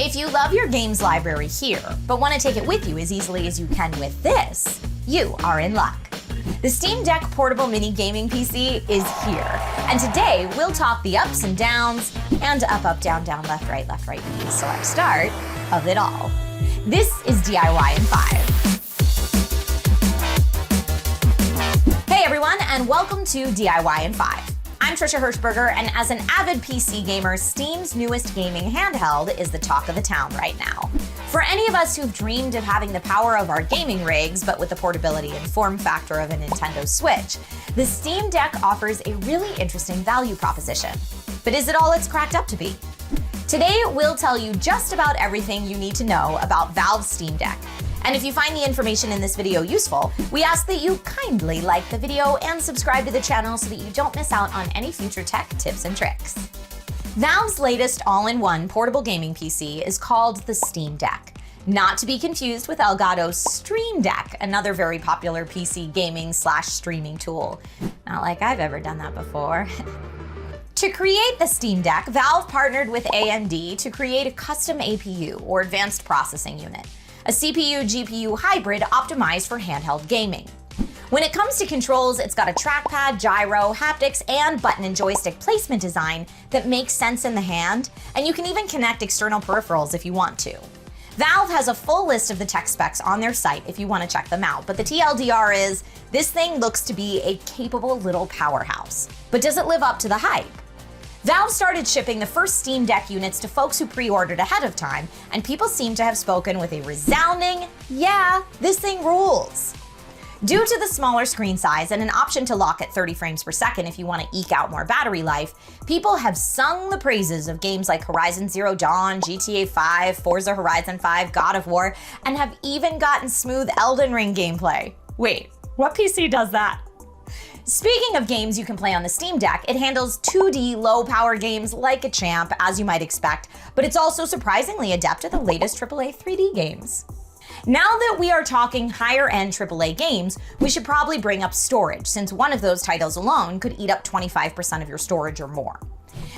If you love your games library here, but want to take it with you as easily as you can with this, you are in luck. The Steam Deck portable mini gaming PC is here, and today we'll talk the ups and downs and up, up, down, down, left, right, B, select, start of it all. This is DIY in 5. Hey everyone, and welcome to DIY in 5. I'm Trisha Hirschberger, and as an avid PC gamer, Steam's newest gaming handheld is the talk of the town right now. For any of us who've dreamed of having the power of our gaming rigs, but with the portability and form factor of a Nintendo Switch, the Steam Deck offers a really interesting value proposition. But is it all it's cracked up to be? Today, we'll tell you just about everything you need to know about Valve's Steam Deck. And if you find the information in this video useful, we ask that you kindly like the video and subscribe to the channel so that you don't miss out on any future tech tips and tricks. Valve's latest all-in-one portable gaming PC is called the Steam Deck, not to be confused with Elgato's Stream Deck, another very popular PC gaming/streaming tool. Not like I've ever done that before. To create the Steam Deck, Valve partnered with AMD to create a custom APU, or advanced processing unit, a CPU-GPU hybrid optimized for handheld gaming. When it comes to controls, it's got a trackpad, gyro, haptics, and button and joystick placement design that makes sense in the hand, and you can even connect external peripherals if you want to. Valve has a full list of the tech specs on their site if you want to check them out, but the TLDR is, this thing looks to be a capable little powerhouse. But does it live up to the hype? Valve started shipping the first Steam Deck units to folks who pre-ordered ahead of time, and people seem to have spoken with a resounding, yeah, this thing rules. Due to the smaller screen size and an option to lock at 30 frames per second if you want to eke out more battery life, people have sung the praises of games like Horizon Zero Dawn, GTA 5, Forza Horizon 5, God of War, and have even gotten smooth Elden Ring gameplay. Wait, what PC does that? Speaking of games you can play on the Steam Deck, it handles 2D low-power games like a champ, as you might expect, but it's also surprisingly adept at the latest AAA 3D games. Now that we are talking higher-end AAA games, we should probably bring up storage, since one of those titles alone could eat up 25% of your storage or more.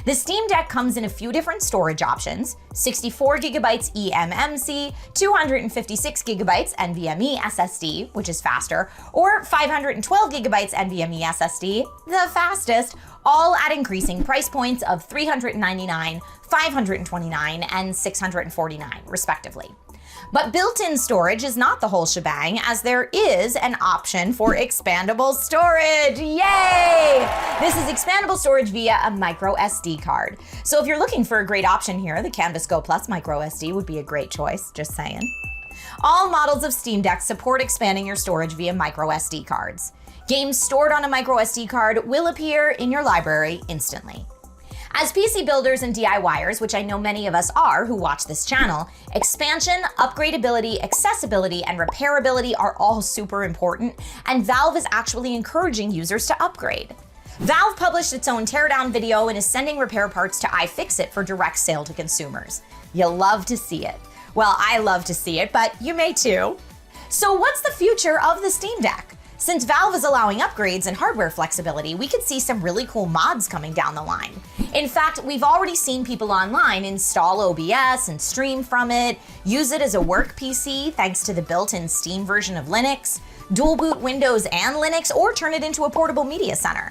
The Steam Deck comes in a few different storage options: 64GB eMMC, 256GB NVMe SSD, which is faster, or 512GB NVMe SSD, the fastest, all at increasing price points of $399, $529, and $649, respectively. But built-in storage is not the whole shebang, as there is an option for expandable storage. Yay! This is expandable storage via a micro SD card. So if you're looking for a great option here, the Canvas Go Plus micro SD would be a great choice, just saying. All models of Steam Deck support expanding your storage via micro SD cards. Games stored on a micro SD card will appear in your library instantly. As PC builders and DIYers, which I know many of us are who watch this channel, expansion, upgradability, accessibility, and repairability are all super important, and Valve is actually encouraging users to upgrade. Valve published its own teardown video and is sending repair parts to iFixit for direct sale to consumers. You'll love to see it. Well, I love to see it, but you may too. So what's the future of the Steam Deck? Since Valve is allowing upgrades and hardware flexibility, we could see some really cool mods coming down the line. In fact, we've already seen people online install OBS and stream from it, use it as a work PC thanks to the built-in Steam version of Linux, dual boot Windows and Linux, or turn it into a portable media center.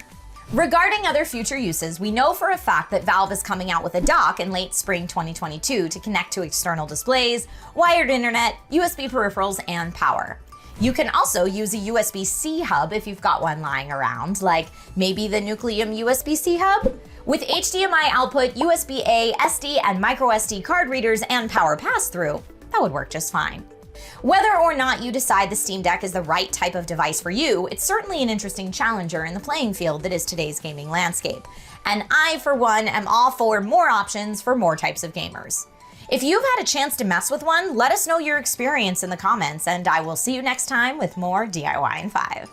Regarding other future uses, we know for a fact that Valve is coming out with a dock in late spring 2022 to connect to external displays, wired internet, USB peripherals, and power. You can also use a USB-C hub if you've got one lying around, like maybe the Nucleum USB-C hub? With HDMI output, USB-A, SD, and microSD card readers and power pass-through, that would work just fine. Whether or not you decide the Steam Deck is the right type of device for you, it's certainly an interesting challenger in the playing field that is today's gaming landscape. And I, for one, am all for more options for more types of gamers. If you've had a chance to mess with one, let us know your experience in the comments, and I will see you next time with more DIY in 5.